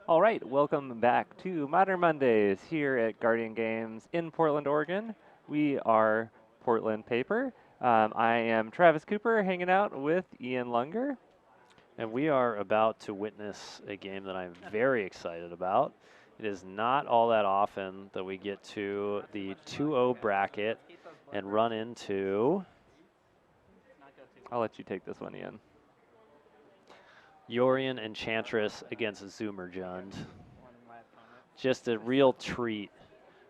All right, welcome back to Modern Mondays here at Guardian Games in Portland, Oregon. We are Portland Paper. I am Travis Cooper hanging out with Ian Lunger. And we are about to witness a game that I'm very excited about. It is not all that often that we get to the 2-0 bracket and run into I'll let you take this one, Ian. Yorion Enchantress against Zoomerjund. Just a real treat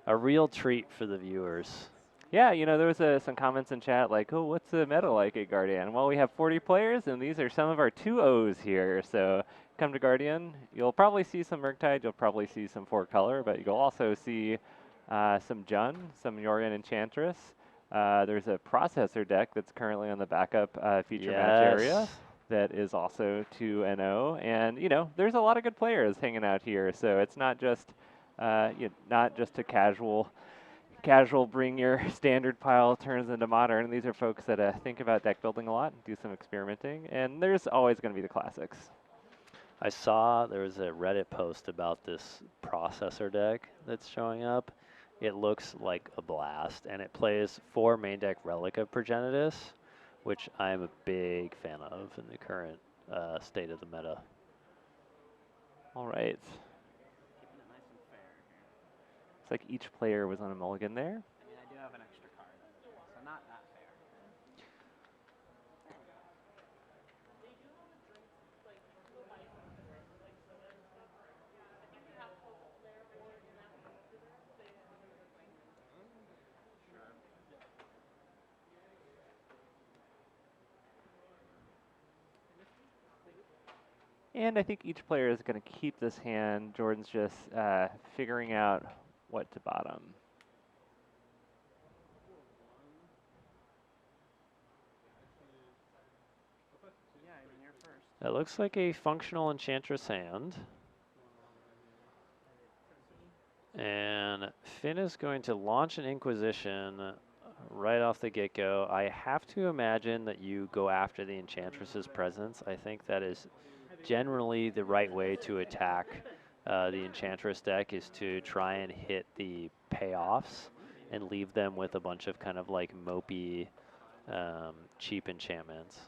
for the viewers. Yeah, there was some comments in chat like, oh, what's the meta like at Guardian? Well, we have 40 players, and these are some of our 2-0s here. So come to Guardian. You'll probably see some Murktide. You'll probably see some 4-color, but you'll also see some Jund, some Yorion Enchantress. There's a processor deck that's currently on the backup feature match area Yes. that is also 2-0. And, there's a lot of good players hanging out here. So it's not just, not just a casual bring your standard pile turns into modern. These are folks that think about deck building a lot and do some experimenting, and there's always going to be the classics. I saw there was a Reddit post about this processor deck that's showing up. It looks like a blast, and it plays 4 main deck Relic of Progenitus, which I'm a big fan of in the current state of the meta. All right. It's like each player was on a mulligan there. And I think each player is going to keep this hand. Jordan's just figuring out what to bottom. That looks like a functional Enchantress hand. And Finn is going to launch an Inquisition right off the get-go. I have to imagine that you go after the Enchantress's presence. I think that is generally the right way to attack the Enchantress deck, is to try and hit the payoffs and leave them with a bunch of kind of like mopey, cheap enchantments.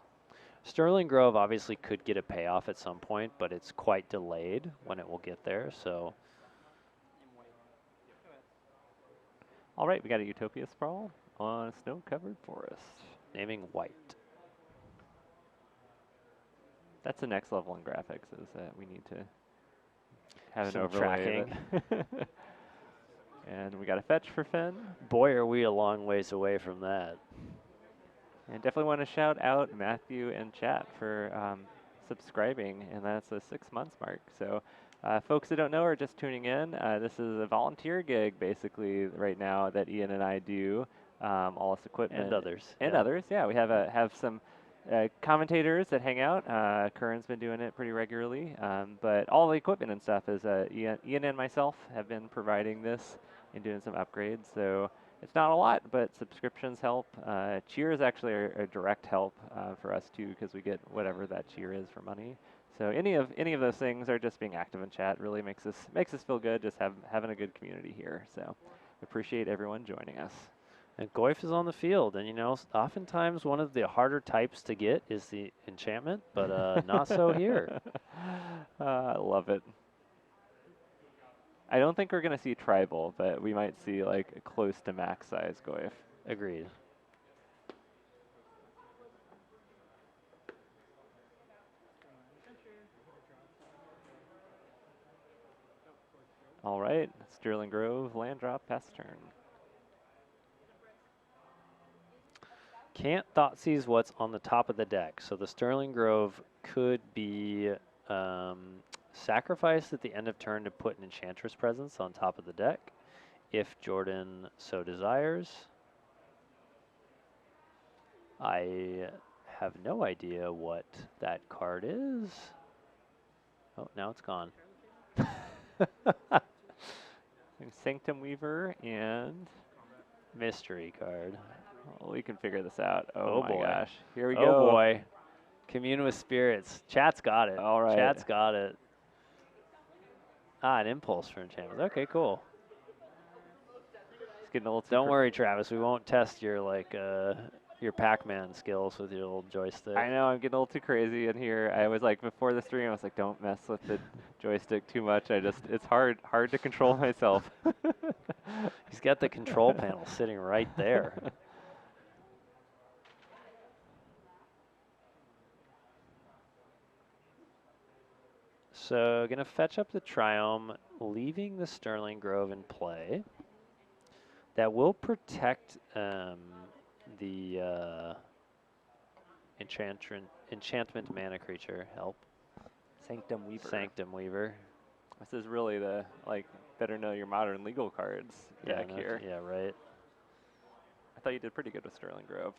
Sterling Grove obviously could get a payoff at some point, but it's quite delayed when it will get there, so. All right, we got a Utopia Sprawl on a snow-covered forest. Naming white. That's the next level in graphics, is that we need to have Some an overlay. tracking. And we got a fetch for Finn. Boy, are we a long ways away from that. And definitely want to shout out Matthew and chat for subscribing, and that's a 6 months mark. So folks that don't know are just tuning in. This is a volunteer gig, basically, right now that Ian and I do. All this equipment. And others. And others, yeah. We have some commentators that hang out. Curran's been doing it pretty regularly. But all the equipment and stuff is Ian and myself have been providing this and doing some upgrades. So it's not a lot, but subscriptions help. Cheers actually are a direct help for us too, because we get whatever that cheer is for money. So any of those things are just being active in chat really makes us feel good, just having a good community here. So appreciate everyone joining us. And Goyf is on the field, and oftentimes one of the harder types to get is the enchantment, but not so here. I love it. I don't think we're going to see tribal, but we might see like close to max size Goyf. Agreed. All right, Sterling Grove, land drop, pass turn. Can't Thoughtseize what's on the top of the deck, so the Sterling Grove could be sacrificed at the end of turn to put an Enchantress presence on top of the deck, if Jordan so desires. I have no idea what that card is. Oh, now it's gone. Sanctum Weaver and Mystery card. well, we can figure this out. Oh my boy. gosh. Here we Oh go. boy. Commune with spirits. Chat's got it. All right. Chat's got it. Ah, an impulse for enchantment. Okay, cool. It's getting a little too. Don't worry, Travis. We won't test your your Pac-Man skills with your little joystick. I know I'm getting a little too crazy in here. I was like before the stream, I was like, don't mess with the joystick too much. It's hard to control myself. He's got the control panel sitting right there. So gonna fetch up the Triome, leaving the Sterling Grove in play. That will protect the enchantment mana creature. Help. Sanctum Weaver. Sanctum Weaver. This is really the better know your modern legal cards deck here. Yeah, right. I thought you did pretty good with Sterling Grove.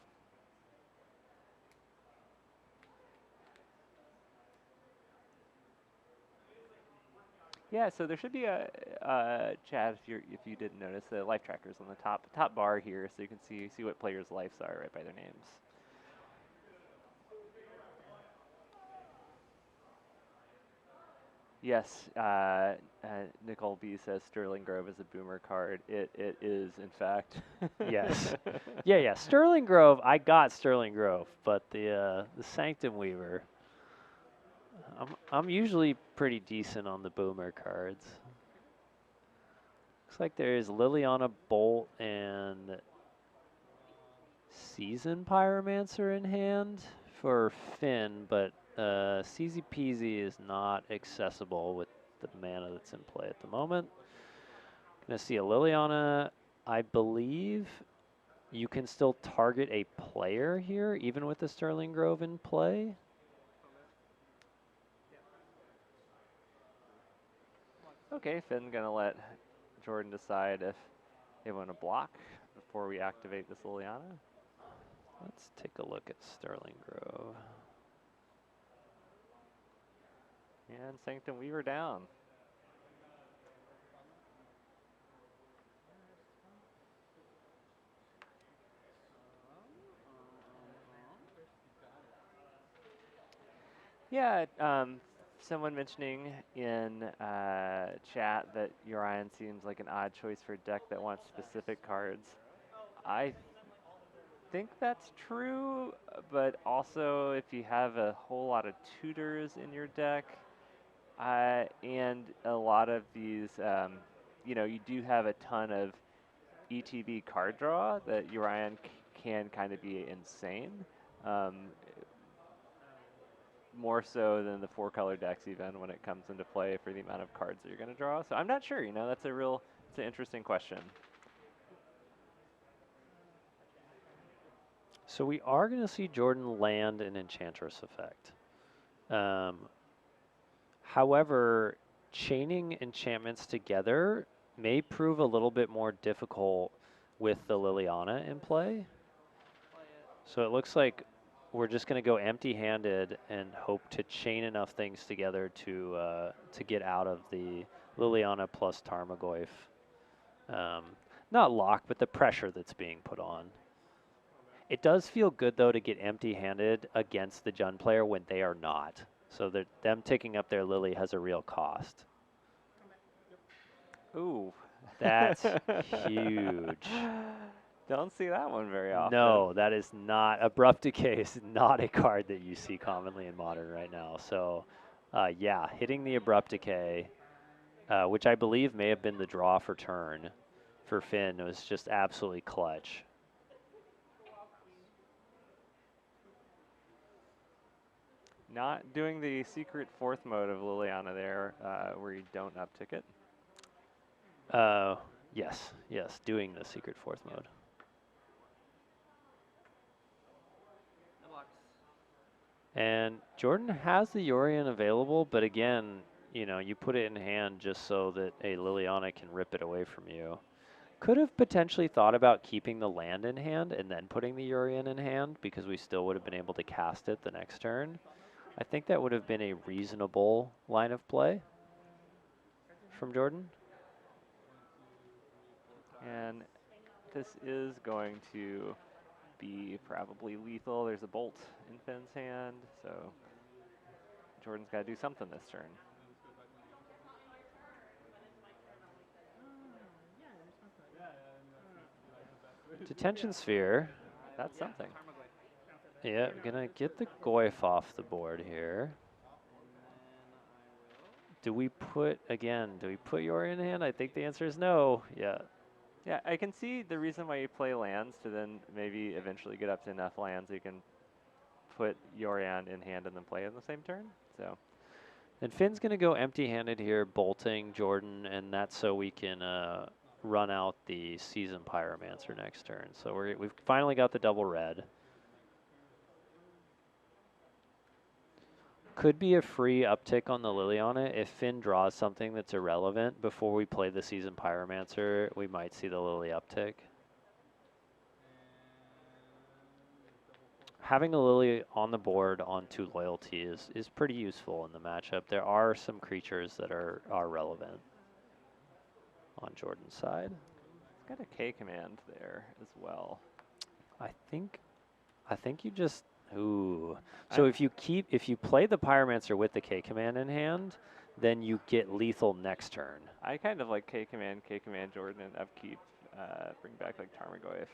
Yeah, so there should be a chat if you didn't notice the life trackers on the top bar here, so you can see what players' lives are right by their names. Yes, Nicole B says Sterling Grove is a boomer card. It is, in fact. Yes. Yeah. Sterling Grove. I got Sterling Grove, but the Sanctum Weaver. I'm usually pretty decent on the boomer cards. Looks like there's Liliana Bolt and Season Pyromancer in hand for Finn, but CZ Peasy is not accessible with the mana that's in play at the moment. Gonna see a Liliana. I believe you can still target a player here, even with the Sterling Grove in play. Okay, Finn gonna let Jordan decide if they want to block before we activate this Liliana. Let's take a look at Sterling Grove. And Sanctum Weaver down. Yeah, someone mentioning in chat that Yorion seems like an odd choice for a deck that wants specific cards. I think that's true, but also if you have a whole lot of tutors in your deck, and a lot of these, you do have a ton of ETB card draw, that Yorion can kind of be insane. More so than the 4-color decks even when it comes into play for the amount of cards that you're going to draw. So I'm not sure, that's it's an interesting question. So we are going to see Jordan land an Enchantress effect. However, chaining enchantments together may prove a little bit more difficult with the Liliana in play. So it looks like we're just going to go empty-handed and hope to chain enough things together to get out of the Liliana plus Tarmogoyf. Not lock, but the pressure that's being put on. It does feel good, though, to get empty-handed against the Jund player when they are not. So that them taking up their Lily has a real cost. Ooh. That's huge. Don't see that one very often. No, that is not. Abrupt Decay is not a card that you see commonly in Modern right now. So, yeah, hitting the Abrupt Decay, which I believe may have been the draw for turn for Finn, was just absolutely clutch. Not doing the secret 4th mode of Liliana there, where you don't uptick it. Yes, doing the secret 4th mode. And Jordan has the Yorion available, but again, you put it in hand just so that a Liliana can rip it away from you. Could have potentially thought about keeping the land in hand and then putting the Yorion in hand, because we still would have been able to cast it the next turn. I think that would have been a reasonable line of play from Jordan. And this is going to be probably lethal. There's a bolt in Finn's hand, so Jordan's got to do something this turn. Detention Sphere. That's something. Yeah, gonna get the Goyf off the board here. Do we put Yorion in hand? I think the answer is no. Yeah. Yeah, I can see the reason why you play lands to then maybe eventually get up to enough lands so you can put Yorion in hand and then play in the same turn. So And Finn's gonna go empty-handed here, bolting Jordan, and that's so we can run out the Season Pyromancer next turn. So we've finally got the double red. Could be a free uptick on the Lily on it. If Finn draws something that's irrelevant before we play the Season Pyromancer, we might see the Lily uptick. Having a Lily on the board on 2 loyalty is pretty useful in the matchup. There are some creatures that are relevant on Jordan's side. it's got a K command there as well. I think you just ooh. So if you play the Pyromancer with the K command in hand, then you get lethal next turn. I kind of like K command Jordan, and upkeep, bring back like Tarmogoyf.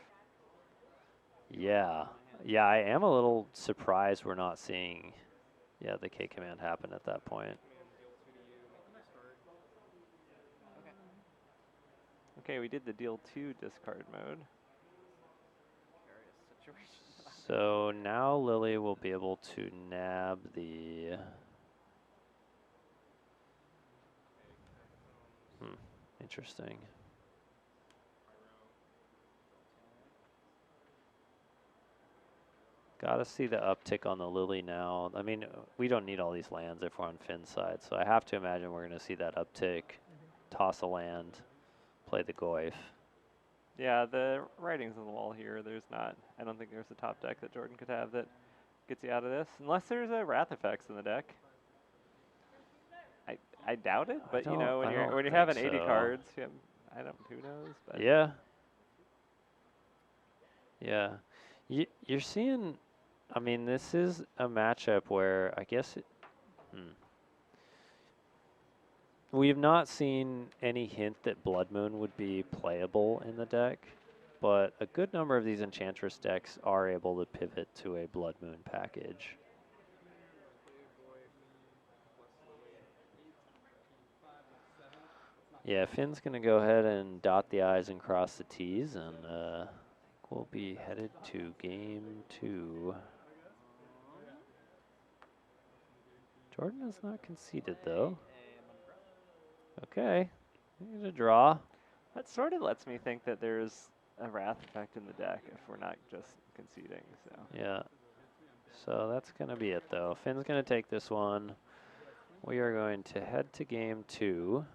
Yeah. Yeah, I am a little surprised we're not seeing the K command happen at that point. Okay, we did the deal 2 discard mode. So now Lily will be able to nab the interesting. Gotta see the uptick on the Lily now. I mean, we don't need all these lands if we're on Finn's side, so I have to imagine we're gonna see that uptick, toss a land, play the Goyf. Yeah, the writing's on the wall here. I don't think there's a top deck that Jordan could have that gets you out of this, unless there's a Wrath Effects in the deck. I doubt it, but you know, when you're having 80 cards, who knows? But yeah. Yeah. You're seeing, I mean, this is a matchup where I guess we have not seen any hint that Blood Moon would be playable in the deck, but a good number of these Enchantress decks are able to pivot to a Blood Moon package. Yeah, Finn's going to go ahead and dot the I's and cross the T's, and I think we'll be headed to game 2. Jordan has not conceded, though. Okay, here's a draw. that sort of lets me think that there's a Wrath Effect in the deck if we're not just conceding. So Yeah. So that's going to be it, though. Finn's going to take this one. We are going to head to game 2.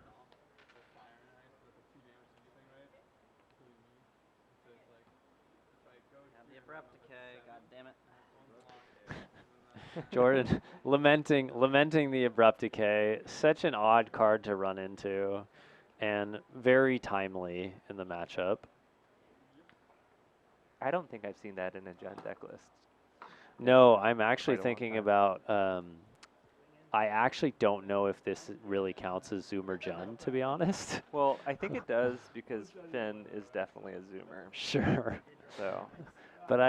The abrupt decay, god damn it. Jordan lamenting the abrupt decay. Such an odd card to run into, and very timely in the matchup. I don't think I've seen that in a Gen deck list. No, I'm actually Quite a long thinking time. about. I actually don't know if this really counts as Zoomer Jun, to be honest. Well, I think it does because Finn is definitely a Zoomer. Sure. So, But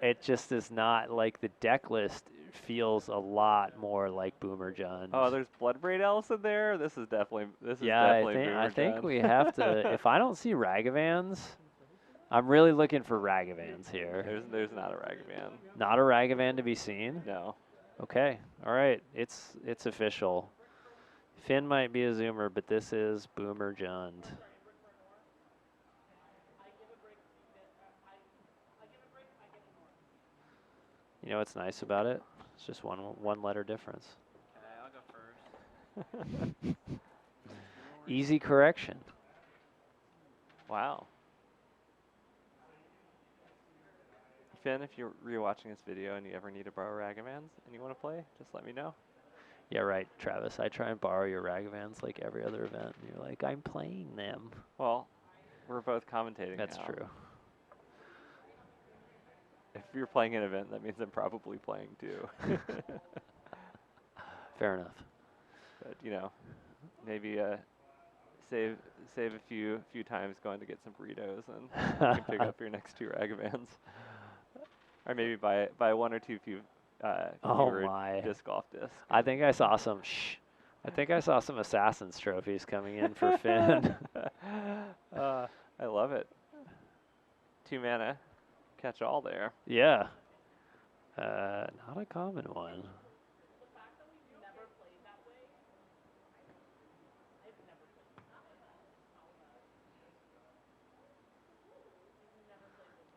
it just is not like the deck list feels a lot more like Boomer Jun. oh, there's Bloodbraid Elves in there. This is definitely I think we have to. If I don't see Ragavans, I'm really looking for Ragavans here. there's not a Ragavan. Not a Ragavan to be seen. No. Okay, all right, it's official. Finn might be a Zoomer, but this is Boomer Jund. You know what's nice about it? It's just one letter difference. Okay, I'll go first. Easy correction. Wow. Finn, if you're rewatching this video and you ever need to borrow Ragavans and you want to play, just let me know. Yeah, right, Travis. I try and borrow your Ragavans like every other event, and you're like, I'm playing them. Well, we're both commentating That's now. true. If you're playing an event, that means I'm probably playing too. Fair enough. But, you know, maybe Save a few times going to get some burritos, and you can pick up your next 2 Ragavans. Or maybe buy 1 or 2 Oh fewer my. disc golf discs. I think I saw some. I think I saw some Assassin's trophies coming in for Finn. I love it. 2 mana, catch all there. Yeah. Not a common one.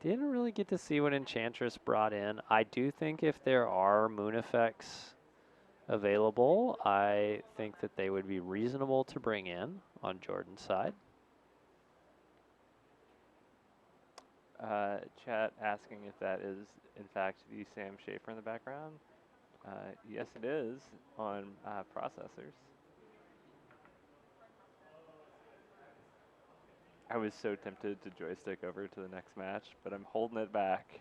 Didn't really get to see what Enchantress brought in. I do think if there are moon effects available, I think that they would be reasonable to bring in on Jordan's side. Chat asking if that is in fact the Sam Schaefer in the background. Yes, it is on processors. I was so tempted to joystick over to the next match, but I'm holding it back.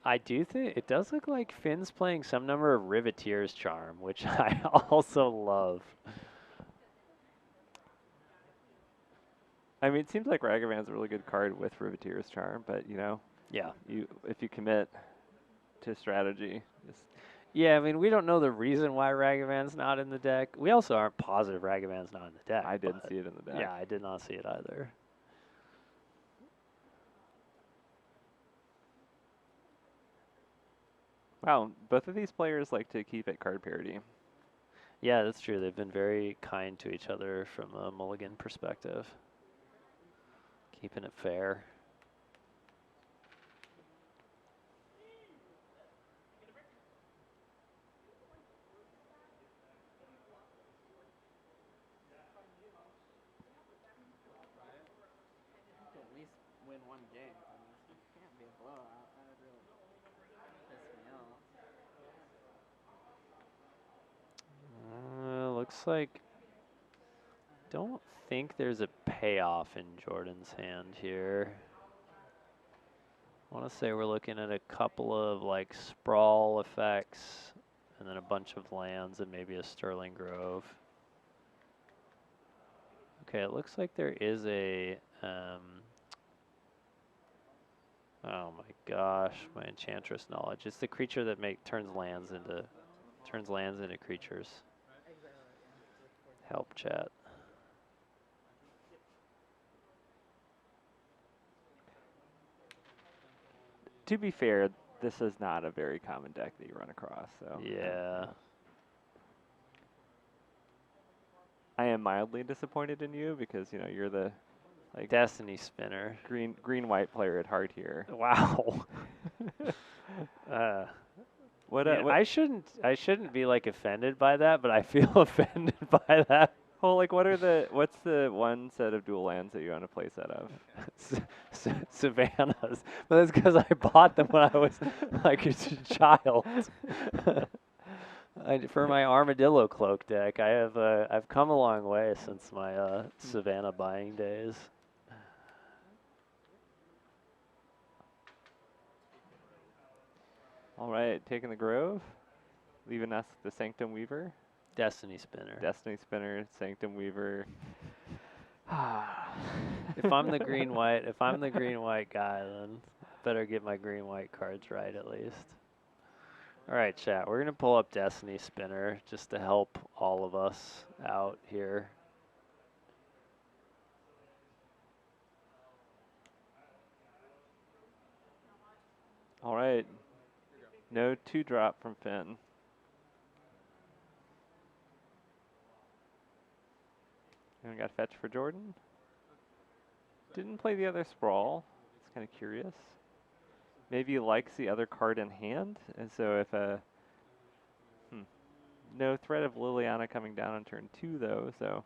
I do think it does look like Finn's playing some number of Riveteer's Charm, which I also love. I mean, it seems like Ragavan's a really good card with Riveteer's Charm, but you know, Yeah. if you commit to strategy, just Yeah, I mean, we don't know the reason why Ragavan's not in the deck. We also aren't positive Ragavan's not in the deck. I didn't see it in the deck. Yeah, I did not see it either. Wow, both of these players like to keep it card parity. Yeah, that's true. They've been very kind to each other from a mulligan perspective. Keeping it fair. At least win 1 game. I mean, it can't be a blowout. That would really piss me off. Looks like. Don't think there's a payoff in Jordan's hand here. I want to say we're looking at a couple of like sprawl effects and then a bunch of lands and maybe a Sterling Grove. Okay, it looks like there is a, oh my gosh, my Enchantress knowledge. It's the creature that turns lands into creatures. Help, chat. To be fair, this is not a very common deck that you run across. So Yeah. I am mildly disappointed in you because you know you're the like Destiny Spinner. green white player at heart here. Wow. What, Yeah, what I shouldn't be like offended by that, but I feel offended by that. well, like what's the one set of dual lands that you own a play set of? Savannahs, but that's because I bought them when I was like a child. For my armadillo cloak deck, I've come a long way since my Savannah buying days. All right, taking the Grove, leaving us the Sanctum Weaver. Destiny Spinner. Destiny Spinner, Sanctum Weaver. If I'm the green white guy, then better get my green white cards right at least. All right, chat. We're gonna pull up Destiny Spinner just to help all of us out here. All right, no 2-drop from Finn. And we got fetch for Jordan. Didn't play the other sprawl. It's kind of curious. Maybe he likes the other card in hand, and so if no threat of Liliana coming down on turn 2 though, so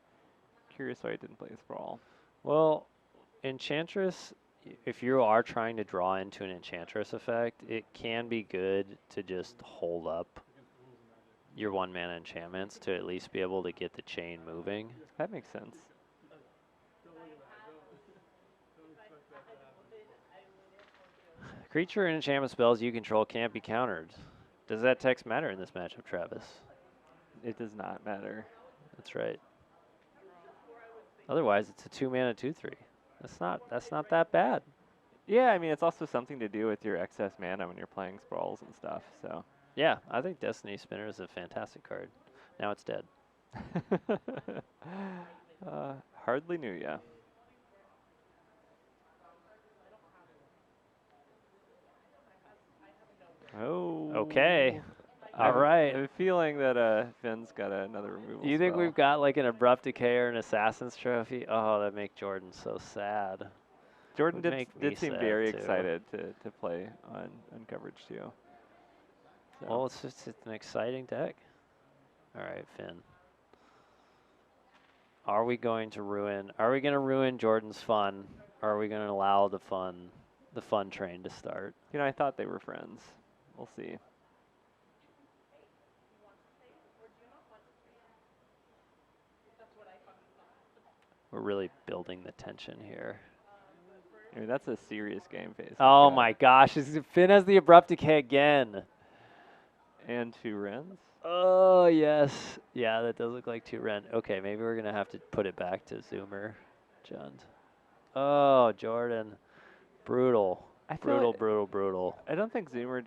curious why he didn't play sprawl. Well, Enchantress, if you are trying to draw into an Enchantress effect, it can be good to just hold up your 1-mana enchantments to at least be able to get the chain moving. That makes sense. Creature and enchantment spells you control can't be countered. Does that text matter in this matchup, Travis? It does not matter. That's right. Otherwise, it's a 2-mana 2/3. That's not that bad. Yeah, I mean, it's also something to do with your excess mana when you're playing sprawls and stuff, so. Yeah, I think Destiny Spinner is a fantastic card. Now it's dead. Hardly knew ya. Oh. Okay. I have All right. I have a feeling that Finn's got another removal You think spell. we've got like an Abrupt Decay or an Assassin's Trophy? Oh, that make Jordan so sad. Jordan Would make me did seem sad, very too. excited to play on coverage too. So. Well, it's an exciting deck. All right, Finn. Are we going to ruin Jordan's fun? Or are we going to allow the fun train to start? You know, I thought they were friends. We'll see. We're really building the tension here. I mean, that's a serious game phase. Oh my gosh, Finn has the Abrupt Decay again. And 2 Wrens. Oh, yes. Yeah, that does look like 2 Ren. Okay, maybe we're going to have to put it back to Zoomer, Jund. Oh, Jordan. Brutal. Brutal. I don't think Boomer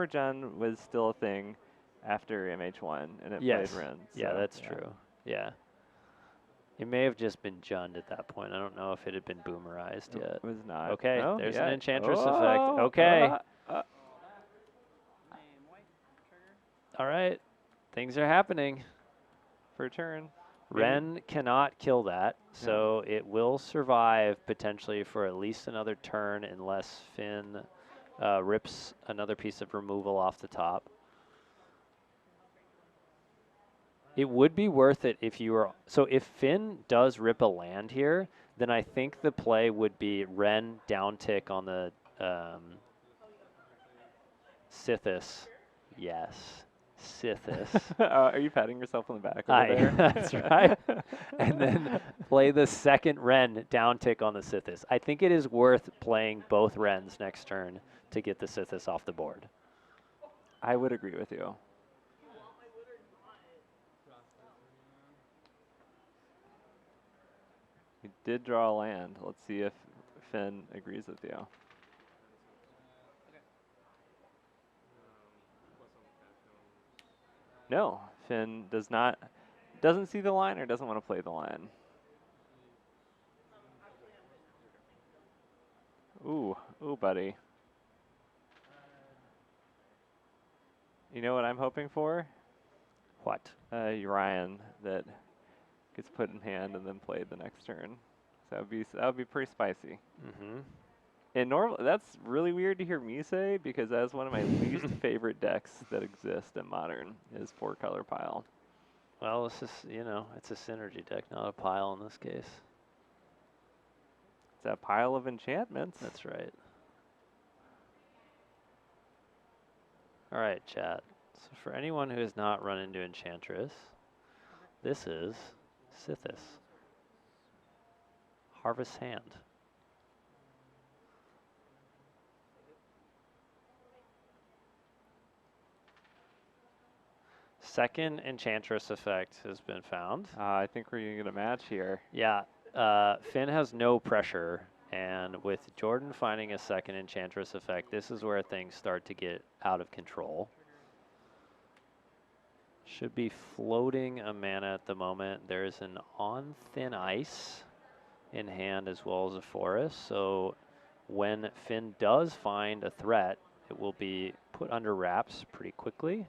John was still a thing after MH1, and it Yes. played Wrens. Yeah, so, that's true. Yeah. It may have just been Jund at that point. I don't know if it had been boomerized yet. It was not. Okay, Oh, there's yeah. an Enchantress Oh, effect. Okay. Name white trigger. All right. Things are happening. For a turn. Ren cannot kill that, so it will survive potentially for at least another turn unless Finn rips another piece of removal off the top. It would be worth it if you were... So if Finn does rip a land here, then I think the play would be Ren downtick on the Sithis. Yes. Sithis. Are you patting yourself on the back over there? That's right. And then play the second Ren downtick on the Sithis. I think it is worth playing both Rens next turn to get the Sithis off the board. I would agree with you. You did draw a land. Let's see if Finn agrees with you. No, Finn doesn't see the line or doesn't want to play the line. Ooh, buddy. You know what I'm hoping for? What? Yorion that gets put in hand and then played the next turn. So that would be pretty spicy. Mm-hmm. And that's really weird to hear me say because that's one of my least favorite decks that exist in Modern is 4-color pile. Well, it's just, it's a synergy deck, not a pile in this case. It's a pile of enchantments. That's right. All right, chat. So for anyone who has not run into Enchantress, this is Sithis. Harvest Hand. Second Enchantress effect has been found. I think we're going to get a match here. Yeah, Finn has no pressure, and with Jordan finding a second Enchantress effect, this is where things start to get out of control. Should be floating a mana at the moment. There's an On Thin Ice in hand as well as a forest, so when Finn does find a threat, it will be put under wraps pretty quickly.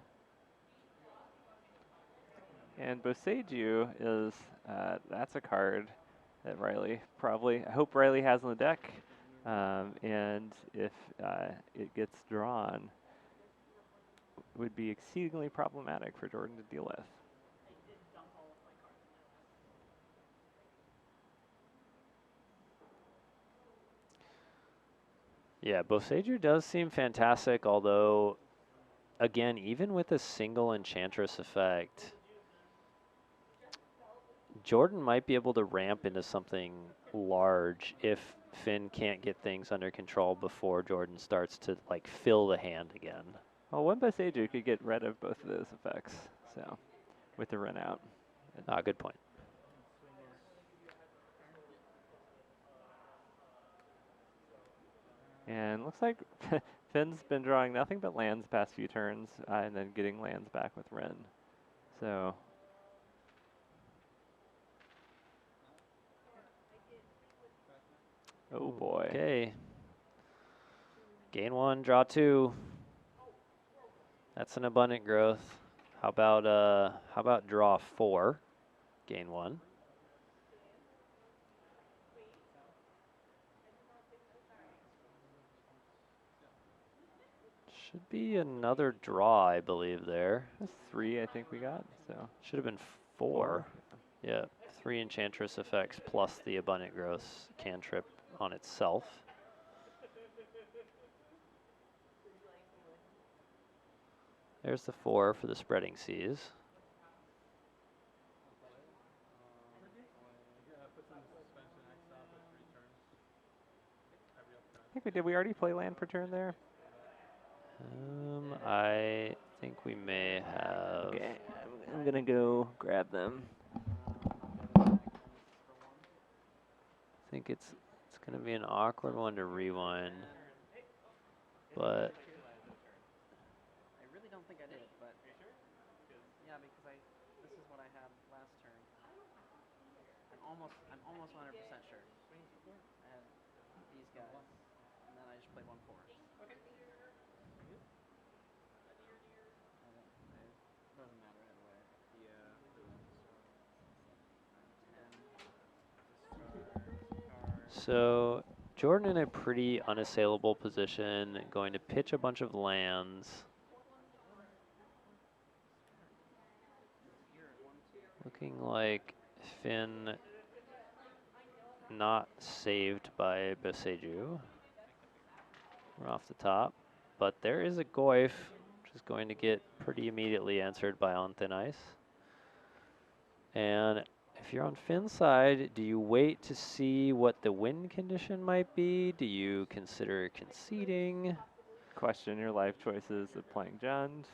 And Boseiju is, that's a card that Riley I hope Riley has on the deck. And if it gets drawn, would be exceedingly problematic for Jordan to deal with. Yeah, Boseiju does seem fantastic, although, again, even with a single Enchantress effect, Jordan might be able to ramp into something large if Finn can't get things under control before Jordan starts to, fill the hand again. Well, one Boseiju could get rid of both of those effects, so with the run out. Ah, good point. And looks like Finn's been drawing nothing but lands past few turns, and then getting lands back with Ren. So oh boy. Okay. Gain 1, draw 2. That's an abundant growth. How about draw 4, gain 1. Should be another draw, I believe there. That's 3 I think we got, so. Should have been 4. Yeah, 3 Enchantress effects plus the abundant growth cantrip on itself. There's the 4 for the spreading seas. I think we did. We already play land per turn there? I think we may have. Okay, I'm gonna go grab them. I think it's gonna be an awkward one to rewind, but I really don't think I did, but yeah, because this is what I had last turn. I'm almost 100% sure. I had these guys, and then I just played 1/4. It doesn't matter either way. so Jordan in a pretty unassailable position, going to pitch a bunch of lands. Looking like Finn not saved by Boseiju. We're off the top, but there is a Goyf, which is going to get pretty immediately answered by On Thin Ice. And if you're on Finn's side, do you wait to see what the win condition might be? Do you consider conceding? Question your life choices of playing Jund.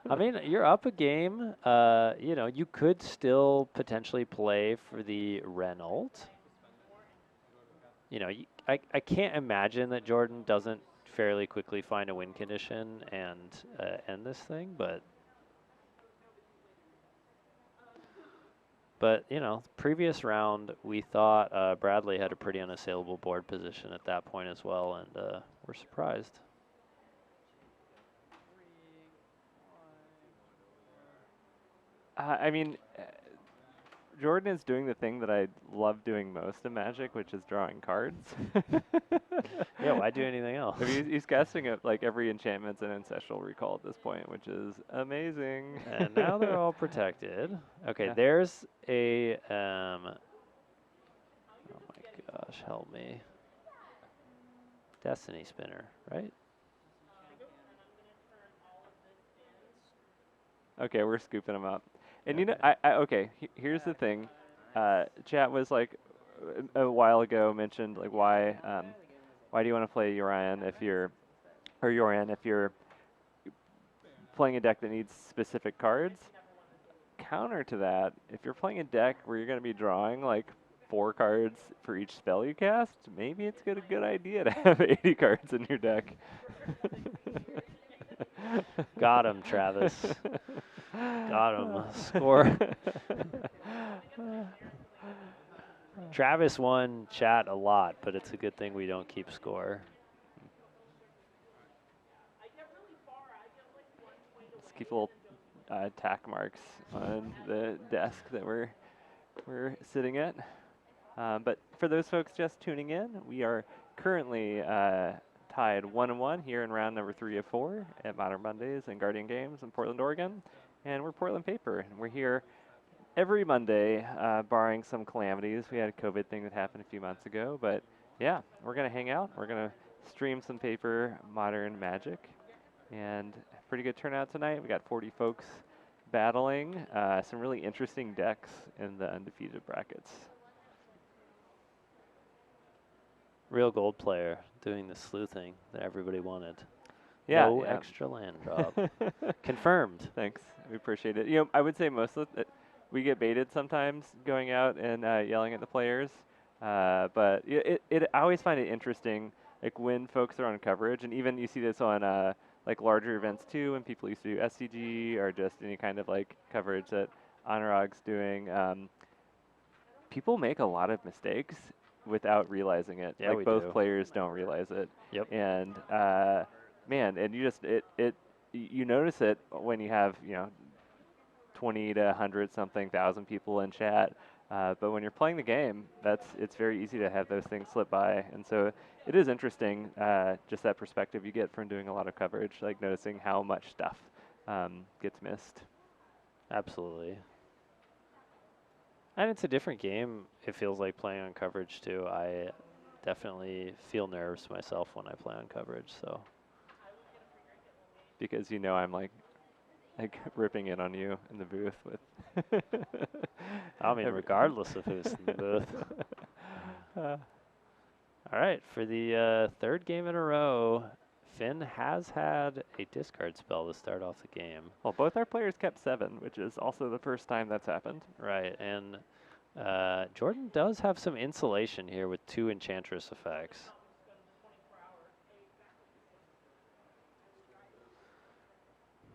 I mean, you're up a game. You know, you could still potentially play for the Renault. You know, I can't imagine that Jordan doesn't fairly quickly find a win condition and end this thing, but you know, previous round we thought Bradley had a pretty unassailable board position at that point as well, and we're surprised. I mean, Jordan is doing the thing that I love doing most in Magic, which is drawing cards. Yeah, why do anything else? I mean, he's casting up like every enchantment's an Ancestral Recall at this point, which is amazing. And now they're all protected. Okay, Yeah. there's a oh my gosh, help me. Destiny Spinner, right? Okay, we're scooping them up. And Okay. you know, okay, here's the thing. Chat was like a while ago mentioned like why do you want to play Yorion if you're playing a deck that needs specific cards? Counter to that, if you're playing a deck where you're going to be drawing like 4 cards for each spell you cast, maybe it's a good idea to have 80 cards in your deck. Got him, Travis. Got him. Score. Travis won chat a lot, but it's a good thing we don't keep score. Let's keep little tack marks on the desk that we're sitting at. But for those folks just tuning in, we are currently tied 1-1 here in round number 3 of 4 at Modern Mondays and Guardian Games in Portland, Oregon. And we're Portland Paper, and we're here every Monday, barring some calamities. We had a COVID thing that happened a few months ago, but yeah, we're going to hang out. We're going to stream some Paper Modern Magic, and pretty good turnout tonight. We got 40 folks battling some really interesting decks in the undefeated brackets. Real gold player doing the sleuthing that everybody wanted. Yeah, No yeah. extra land drop. Confirmed. Thanks. We appreciate it. I would say most of it, we get baited sometimes going out and yelling at the players. But I always find it interesting, like when folks are on coverage, and even you see this on like larger events too, when people used to do SCG or just any kind of like coverage that Anurag's doing. People make a lot of mistakes without realizing it. Yeah, Like we both do. players don't realize it. Yep. And man, and you just you notice it when you have 20 to 100 something thousand people in chat. But when you're playing the game, it's very easy to have those things slip by. And so it is interesting, just that perspective you get from doing a lot of coverage, like noticing how much stuff gets missed. Absolutely. And it's a different game, it feels like, playing on coverage too. I definitely feel nerves myself when I play on coverage, so. Because I'm like ripping in on you in the booth with. I mean, regardless of who's in the booth. All right, for the third game in a row, Finn has had a discard spell to start off the game. Well, both our players kept 7, which is also the first time that's happened. Right, and Jordan does have some insulation here with 2 Enchantress effects.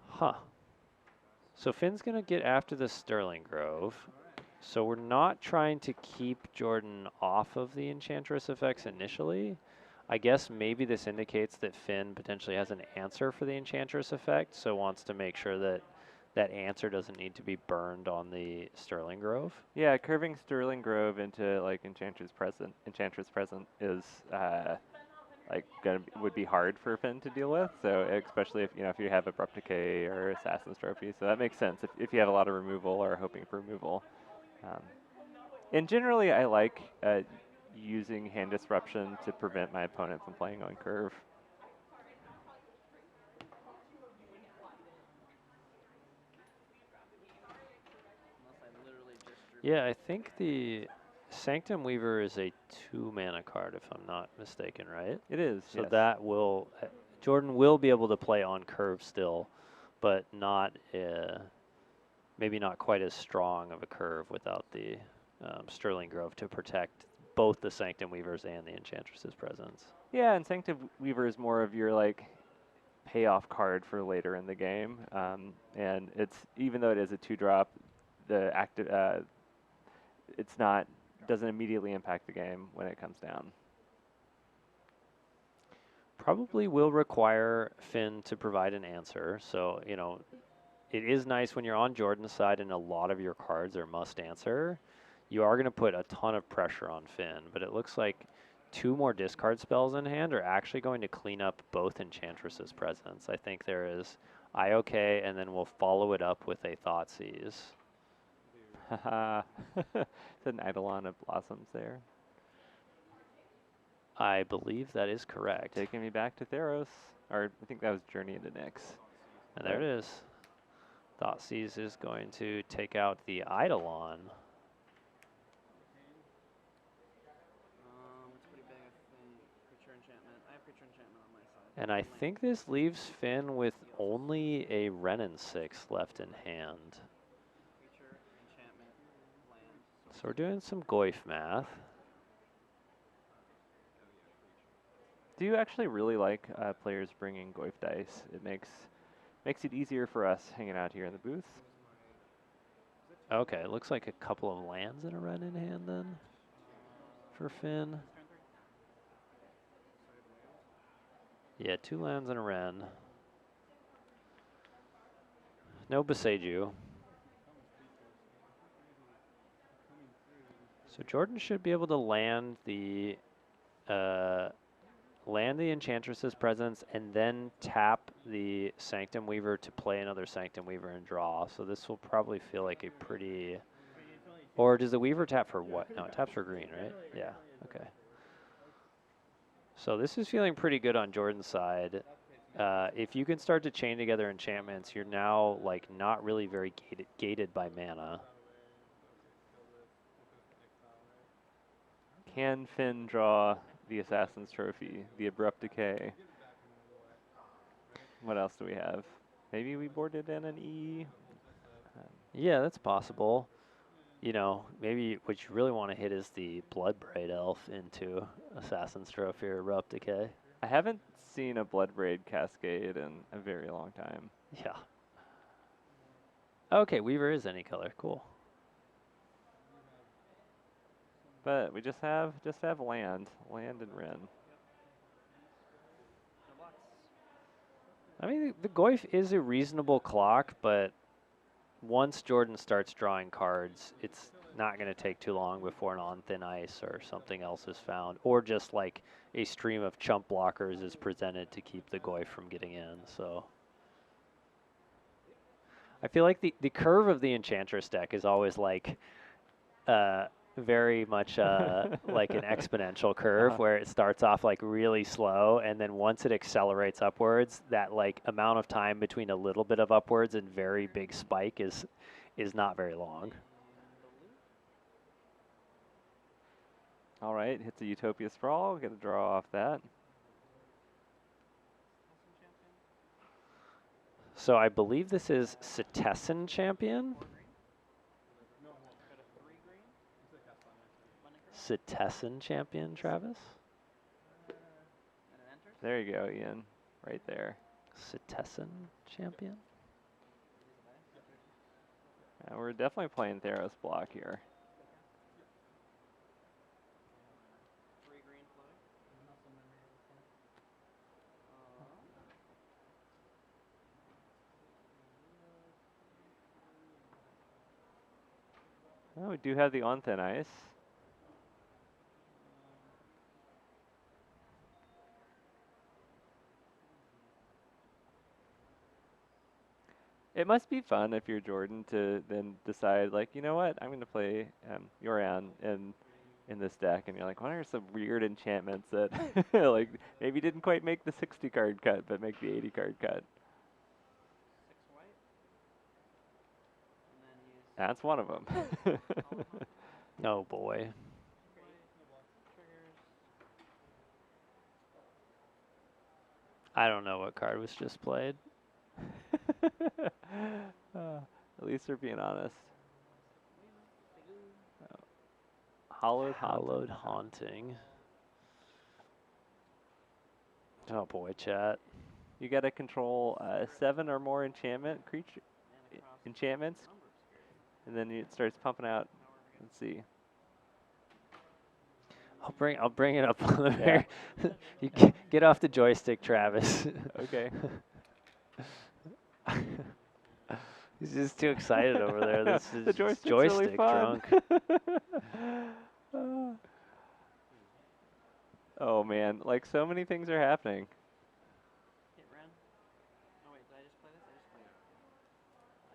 Huh. So Finn's going to get after the Sterling Grove. So we're not trying to keep Jordan off of the Enchantress effects initially. I guess maybe this indicates that Finn potentially has an answer for the Enchantress effect, so wants to make sure that that answer doesn't need to be burned on the Sterling Grove. Yeah, curving Sterling Grove into like Enchantress Present is like would be hard for Finn to deal with. So especially if you have Abrupt Decay or Assassin's Trophy, so that makes sense if you have a lot of removal or hoping for removal. And generally, I like using Hand Disruption to prevent my opponent from playing on curve. Yeah, I think the Sanctum Weaver is a 2-mana card, if I'm not mistaken, right? It is. So yes. that will Jordan will be able to play on curve still, but not maybe not quite as strong of a curve without the Sterling Grove to protect both the Sanctum Weavers and the Enchantress's presence. Yeah, and Sanctum Weaver is more of your like payoff card for later in the game, and it's even though it is a 2-drop, the active doesn't immediately impact the game when it comes down. Probably will require Finn to provide an answer. So, it is nice when you're on Jordan's side and a lot of your cards are must answer. You are going to put a ton of pressure on Finn, but it looks like 2 more discard spells in hand are actually going to clean up both Enchantress's presence. I think there is IOK, and then we'll follow it up with a Thoughtseize. Haha. It's an Eidolon of Blossoms there. I believe that is correct. Taking me back to Theros. Or I think that was Journey into Nyx. And there it is. Thoughtseize is going to take out the Eidolon. It's pretty big, I think. Creature Enchantment. I have Creature Enchantment on my side. And I think this leaves Finn with only a Renin 6 left in hand. Creature, Enchantment, Land. So we're doing some Goyf math. Do you actually really like players bringing Goyf dice? It makes it easier for us hanging out here in the booth. Okay, it looks like a couple of lands and a Ren in hand then for Finn. Yeah, 2 lands and a Ren. No Boseiju. So Jordan should be able to land the Enchantress's presence and then tap the Sanctum Weaver to play another Sanctum Weaver and draw. So this will probably feel like a pretty... Or does the Weaver tap for what? No, it taps for green, right? Yeah, okay. So this is feeling pretty good on Jordan's side. If you can start to chain together enchantments, you're now like not really very gated by mana. Can Finn draw the Assassin's Trophy, the Abrupt Decay? What else do we have? Maybe we boarded in an E. Yeah, that's possible. You know, maybe what you really want to hit is the Bloodbraid Elf into Assassin's Trophy or Abrupt Decay. I haven't seen a Bloodbraid Cascade in a very long time. Yeah. Okay, Weaver is any color. Cool. But we just have land and Ren. No blocks. I mean, the Goyf is a reasonable clock, but once Jordan starts drawing cards, it's not going to take too long before an on thin ice or something else is found, or just like a stream of chump blockers is presented to keep the Goyf from getting in. So I feel like the curve of the Enchantress deck is always like very much like an exponential curve where it starts off like really slow, and then once it accelerates upwards, that like amount of time between a little bit of upwards and very big spike is not very long. All right, hits a Utopia Sprawl. Get a draw off that. So I believe this is Cetessan Champion. Cetessan Champion, Travis. There you go, Ian. Right there. Cetessan Champion. We're definitely playing Theros block here. Well, we do have the on thin ice. It must be fun if you're Jordan to then decide, like, you know what, I'm going to play Yorion in this deck, and you're like, what are some weird enchantments that, like, maybe didn't quite make the 60 card cut, but make the 80 card cut? 6 white. And then use That's one of them. Oh boy. triggers. I don't know what card was just played. At least they're being honest. Hallowed Haunting. Oh boy, chat. You got to control 7 or more enchantments, and then it starts pumping out. Let's see. I'll bring it up on the Yeah. you get off the joystick, Travis. Okay. He's just too excited over there. This is The joystick's joystick really fun. drunk. Oh man, like so many things are happening. Hit Ren. Oh wait, did I just play this? I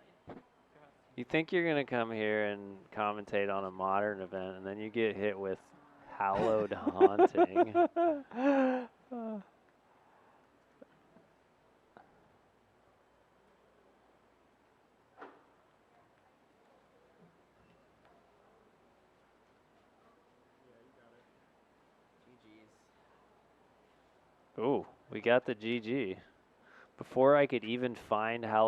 just played it. Go ahead. You think you're gonna come here and commentate on a modern event, and then you get hit with Hallowed Haunting. GG's. Ooh, we got the GG. Before I could even find Hallowed